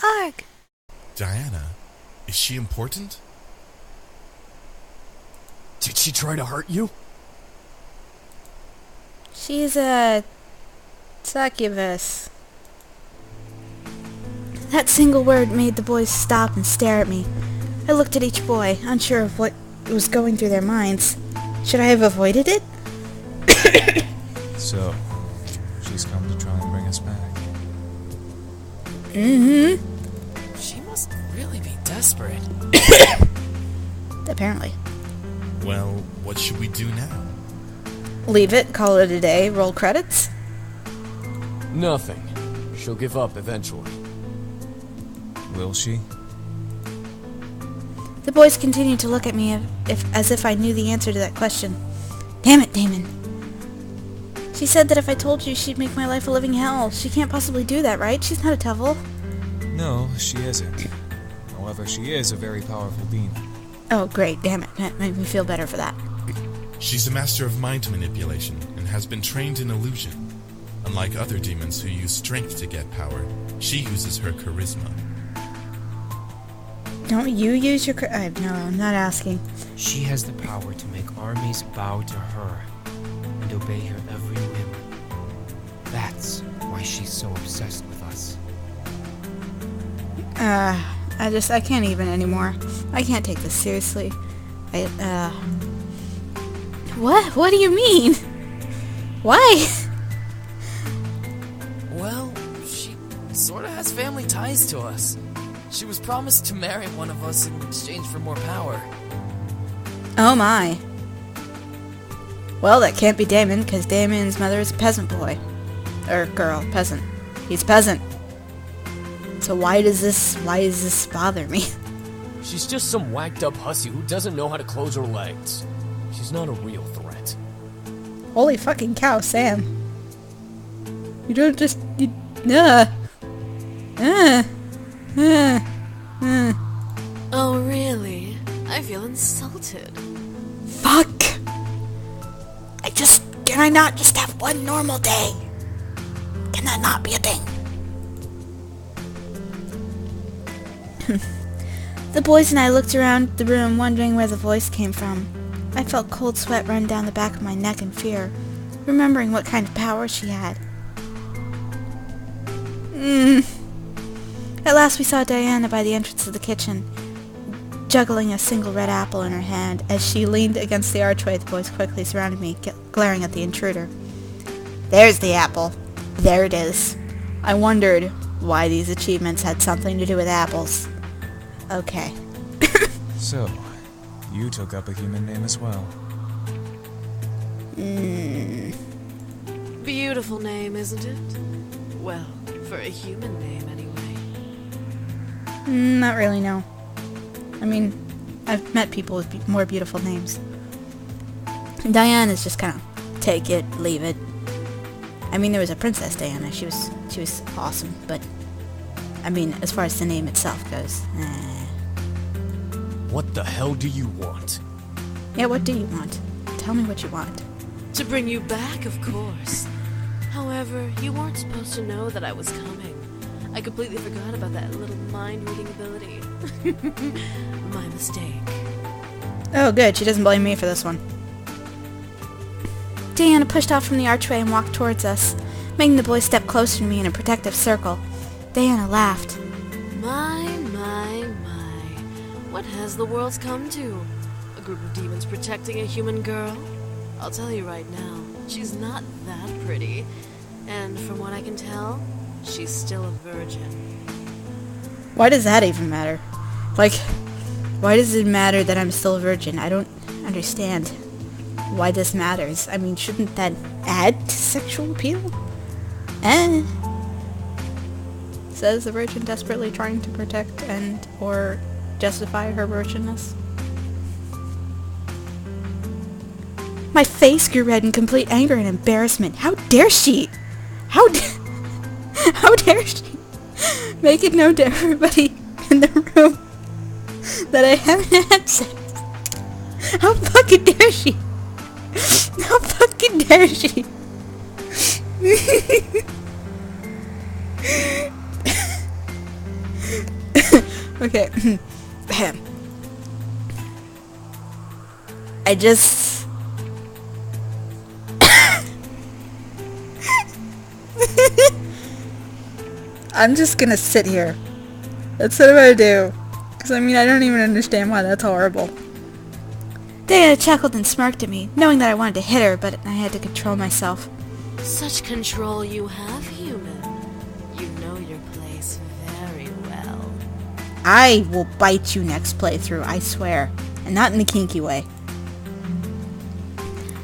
Arg! Diana, is she important? Did she try to hurt you? She's a succubus. That single word made the boys stop and stare at me. I looked at each boy, unsure of what was going through their minds. Should I have avoided it? So, she's come to try and bring us back. Mm-hmm. She must really be desperate. Apparently. Well, what should we do now? Leave it, call it a day, roll credits? Nothing. She'll give up eventually. Will she? The boys continued to look at me as if I knew the answer to that question. Damn it, Damon. She said that if I told you, she'd make my life a living hell. She can't possibly do that, right? She's not a devil. No, she isn't. However, she is a very powerful demon. Oh, great. Damn it. That made me feel better for that. She's a master of mind manipulation and has been trained in illusion. Unlike other demons who use strength to get power, she uses her charisma. Don't you use your... No, I'm not asking. She has the power to make armies bow to her and obey her every whim. That's why she's so obsessed with us. I can't even anymore. I can't take this seriously. What? What do you mean? Why? Well, she sorta has family ties to us. She was promised to marry one of us in exchange for more power. Oh my. Well, that can't be Damon, because Damon's mother is a peasant boy. Or girl, peasant. He's a peasant. So why does this bother me? She's just some whacked up hussy who doesn't know how to close her legs. She's not a real threat. Holy fucking cow, Sam. You don't just... Oh, really? I feel insulted. Fuck! Can I not just have one normal day? Can that not be a thing? The boys and I looked around the room, wondering where the voice came from. I felt cold sweat run down the back of my neck in fear, remembering what kind of power she had. At last we saw Diana by the entrance of the kitchen, juggling a single red apple in her hand. As she leaned against the archway, the boys quickly surrounded me, glaring at the intruder. There's the apple. There it is. I wondered why these achievements had something to do with apples. Okay. So, you took up a human name as well. Beautiful name, isn't it? Well, for a human name, anyway. Not really, no. I mean, I've met people with more beautiful names. Diane is just kind of take it, leave it. I mean, there was a Princess Diana. She was awesome, but I mean, as far as the name itself goes, What the hell do you want? Yeah, what do you want? Tell me what you want. To bring you back, of course. However, you weren't supposed to know that I was coming. I completely forgot about that little mind-reading ability. My mistake. Oh, good. She doesn't blame me for this one. Diana pushed off from the archway and walked towards us, making the boys step closer to me in a protective circle. Diana laughed. My. What has the world come to? A group of demons protecting a human girl? I'll tell you right now, she's not that pretty. And from what I can tell, she's still a virgin. Why does that even matter? Like, why does it matter that I'm still a virgin? I don't understand why this matters. I mean, shouldn't that add to sexual appeal? Says the virgin desperately trying to protect and or justify her virginness. My face grew red in complete anger and embarrassment. How dare she? How dare she make it known to everybody in the room that I haven't had sex? How fucking dare she? How fucking dare she? Okay. I just... I'm just gonna sit here. That's what I'm gonna do. Because, I mean, I don't even understand why that's horrible. Diana chuckled and smirked at me, knowing that I wanted to hit her, but I had to control myself. Such control you have, human. You know your place very well. I will bite you next playthrough, I swear. And not in the kinky way.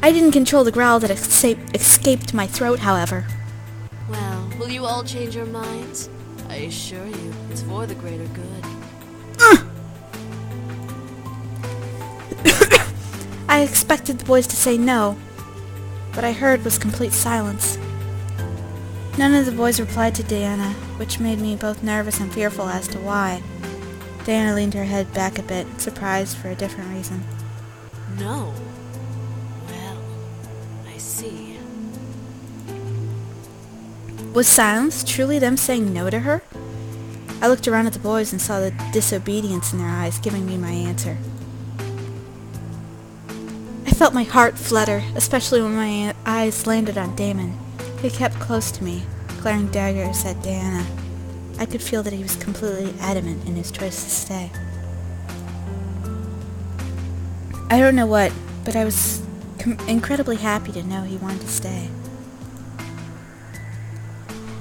I didn't control the growl that escaped my throat, however. Well, will you all change your minds? I assure you, it's for the greater good. I expected the boys to say no. What I heard was complete silence. None of the boys replied to Diana, which made me both nervous and fearful as to why. Diana leaned her head back a bit, surprised for a different reason. No. Well, I see. Was silence truly them saying no to her? I looked around at the boys and saw the disobedience in their eyes, giving me my answer. I felt my heart flutter, especially when my eyes landed on Damon. He kept close to me, glaring daggers at Diana. I could feel that he was completely adamant in his choice to stay. I don't know what, but I was incredibly happy to know he wanted to stay.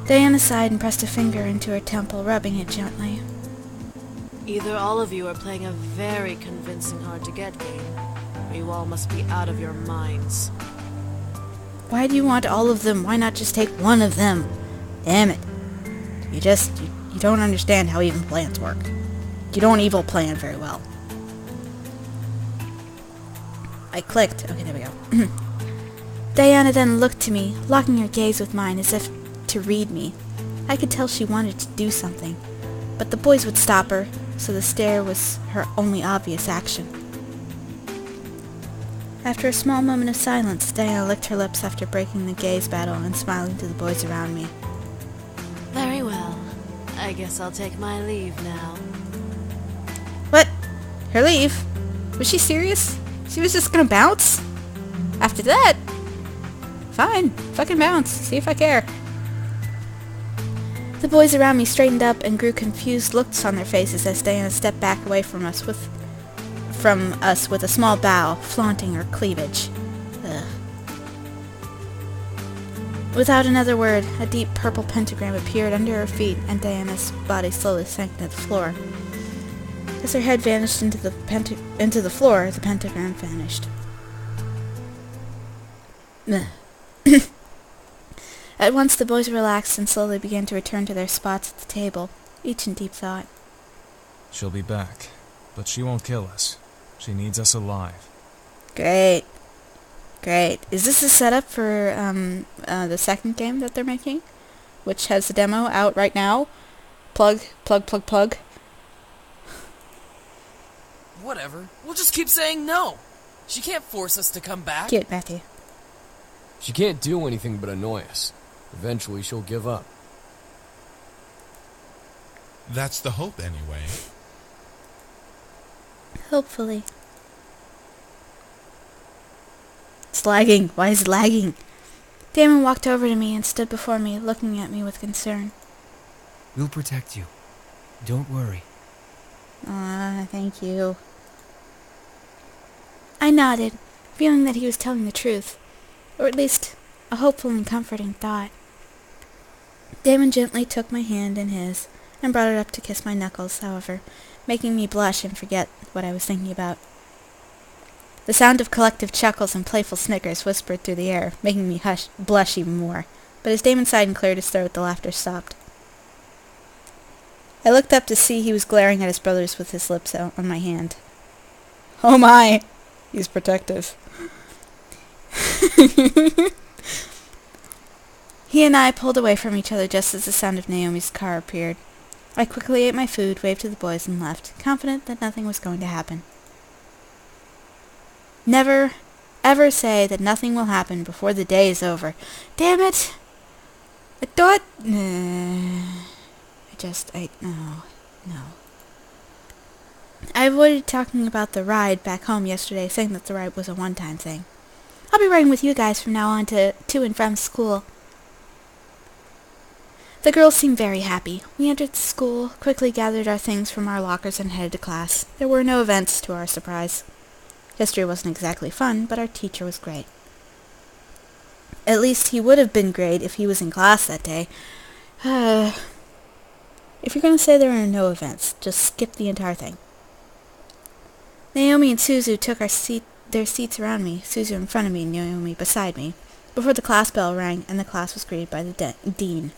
Diana sighed and pressed a finger into her temple, rubbing it gently. Either all of you are playing a very convincing hard-to-get game, or you all must be out of your minds. Why do you want all of them? Why not just take one of them? Damn it. You don't understand how even plans work. You don't evil plan very well. I clicked. Okay, there we go. Diana then looked to me, locking her gaze with mine as if to read me. I could tell she wanted to do something, but the boys would stop her, so the stare was her only obvious action. After a small moment of silence, Diana licked her lips after breaking the gaze battle and smiling to the boys around me. Very well. I guess I'll take my leave now. What? Her leave? Was she serious? She was just gonna bounce? After that? Fine. Fucking bounce. See if I care. The boys around me straightened up and grew confused looks on their faces as Diana stepped back away from us with a small bow, flaunting her cleavage. Ugh. Without another word, a deep purple pentagram appeared under her feet, and Diana's body slowly sank to the floor. As her head vanished into the floor, the pentagram vanished. At once the boys relaxed and slowly began to return to their spots at the table, each in deep thought. She'll be back, but she won't kill us. She needs us alive. Great. Great. Is this a setup for the second game that they're making? Which has the demo out right now? Plug. Whatever. We'll just keep saying no. She can't force us to come back. Cute, Matthew. She can't do anything but annoy us. Eventually, she'll give up. That's the hope, anyway. Hopefully. It's lagging. Why is it lagging? Damon walked over to me and stood before me, looking at me with concern. We'll protect you. Don't worry. Thank you. I nodded, feeling that he was telling the truth, or at least a hopeful and comforting thought. Damon gently took my hand in his and brought it up to kiss my knuckles, however, making me blush and forget what I was thinking about. The sound of collective chuckles and playful snickers whispered through the air, making me blush even more, but as Damon sighed and cleared his throat, the laughter stopped. I looked up to see he was glaring at his brothers with his lips out on my hand. Oh my! He's protective. He and I pulled away from each other just as the sound of Naomi's car appeared. I quickly ate my food, waved to the boys, and left, confident that nothing was going to happen. Never, ever say that nothing will happen before the day is over. Damn it! I thought... No. I avoided talking about the ride back home yesterday, saying that the ride was a one-time thing. I'll be riding with you guys from now on to and from school. The girls seemed very happy. We entered the school, quickly gathered our things from our lockers, and headed to class. There were no events, to our surprise. History wasn't exactly fun, but our teacher was great. At least he would have been great if he was in class that day. If you're going to say there are no events, just skip the entire thing. Naomi and Suzu took their seats around me, Suzu in front of me and Naomi beside me, before the class bell rang and the class was greeted by the dean.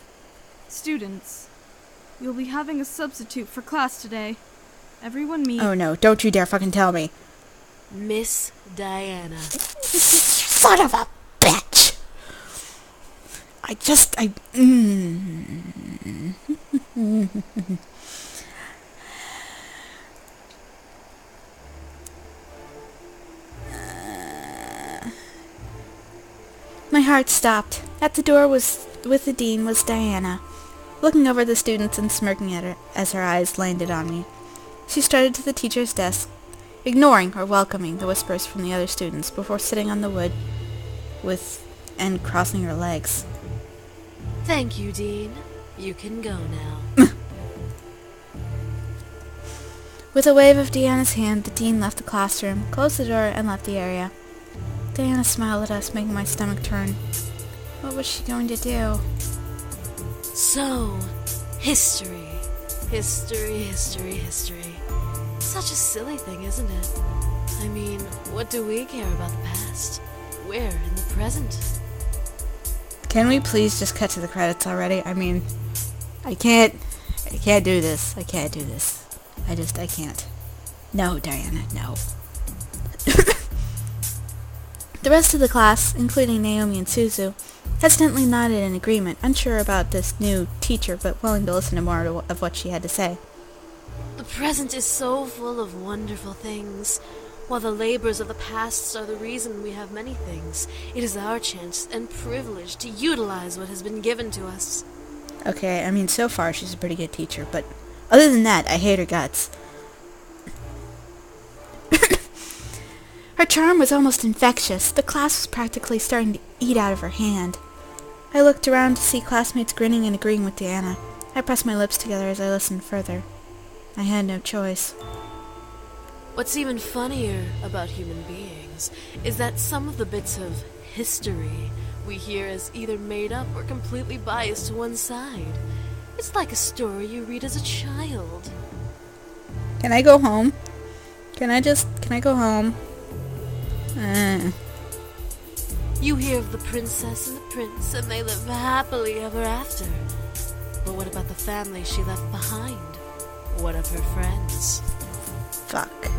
Students, you'll be having a substitute for class today. Everyone meet... Oh no, don't you dare fucking tell me. Miss Diana. Son of a bitch! My heart stopped. At the door with the dean was Diana, looking over the students and smirking at her as her eyes landed on me. She strutted to the teacher's desk, ignoring or welcoming the whispers from the other students before sitting on the wood and crossing her legs. Thank you, Dean. You can go now. With a wave of Diana's hand, the dean left the classroom, closed the door, and left the area. Diana smiled at us, making my stomach turn. What was she going to do? So, history. History. Such a silly thing, isn't it? I mean, what do we care about the past? We're in the present. Can we please just cut to the credits already? I mean, I can't do this. I can't. No, Diana, no. The rest of the class, including Naomi and Suzu, hesitantly nodded in agreement, unsure about this new teacher, but willing to listen to more of what she had to say. The present is so full of wonderful things. While the labors of the past are the reason we have many things, it is our chance and privilege to utilize what has been given to us. Okay, I mean, so far she's a pretty good teacher, but other than that, I hate her guts. Her charm was almost infectious. The class was practically starting to eat out of her hand. I looked around to see classmates grinning and agreeing with Diana. I pressed my lips together as I listened further. I had no choice. What's even funnier about human beings is that some of the bits of history we hear is either made up or completely biased to one side. It's like a story you read as a child. Can I go home? Can I go home? You hear of the princess and the prince, and they live happily ever after. But what about the family she left behind? What of her friends? Fuck.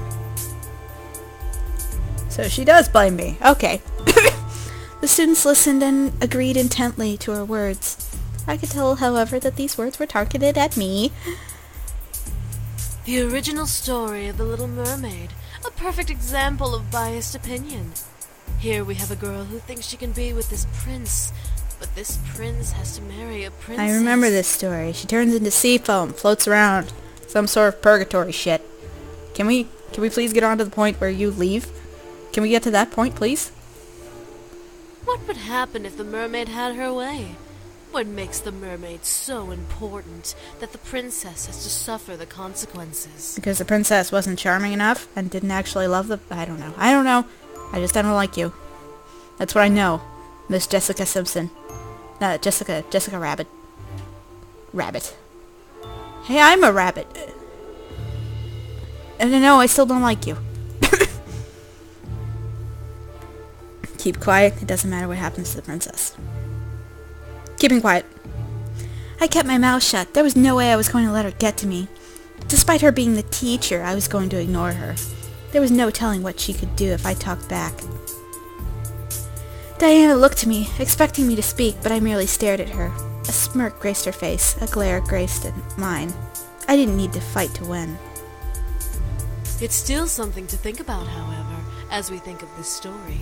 So she does blame me. Okay. The students listened and agreed intently to her words. I could tell, however, that these words were targeted at me. The original story of the Little Mermaid. A perfect example of biased opinion. Here we have a girl who thinks she can be with this prince, but this prince has to marry a princess. I remember this story. She turns into sea foam, floats around. Some sort of purgatory shit. Can we please get on to the point where you leave? Can we get to that point, please? What would happen if the mermaid had her way? What makes the mermaid so important that the princess has to suffer the consequences? Because the princess wasn't charming enough and didn't actually love the... I don't know. I just don't like you. That's what I know. Miss Jessica Simpson. Jessica Rabbit. Rabbit. Hey, I'm a rabbit. And no, I still don't like you. Keep quiet. It doesn't matter what happens to the princess. Keeping quiet. I kept my mouth shut. There was no way I was going to let her get to me. Despite her being the teacher, I was going to ignore her. There was no telling what she could do if I talked back. Diana looked to me, expecting me to speak, but I merely stared at her. A smirk graced her face. A glare graced mine. I didn't need to fight to win. It's still something to think about, however, as we think of this story.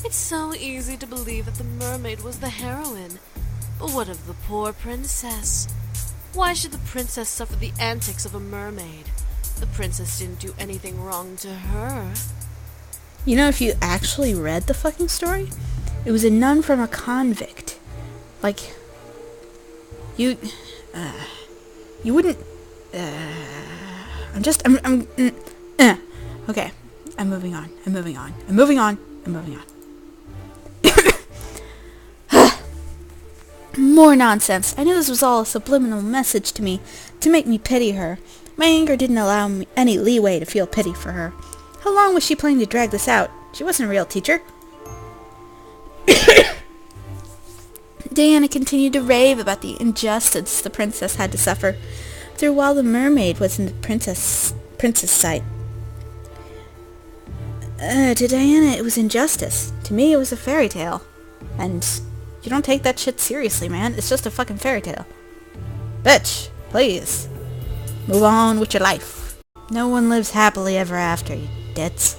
It's so easy to believe that the mermaid was the heroine. But what of the poor princess? Why should the princess suffer the antics of a mermaid? The princess didn't do anything wrong to her. You know, if you actually read the fucking story, it was a nun from a convict. Like, you wouldn't, okay, I'm moving on. More nonsense. I knew this was all a subliminal message to me, to make me pity her. My anger didn't allow me any leeway to feel pity for her. How long was she planning to drag this out? She wasn't a real teacher. Diana continued to rave about the injustice the princess had to suffer through while the mermaid was in the princess sight. To Diana, it was injustice. To me, it was a fairy tale. And you don't take that shit seriously, man. It's just a fucking fairy tale. Bitch, please. Move on with your life. No one lives happily ever after, you dits.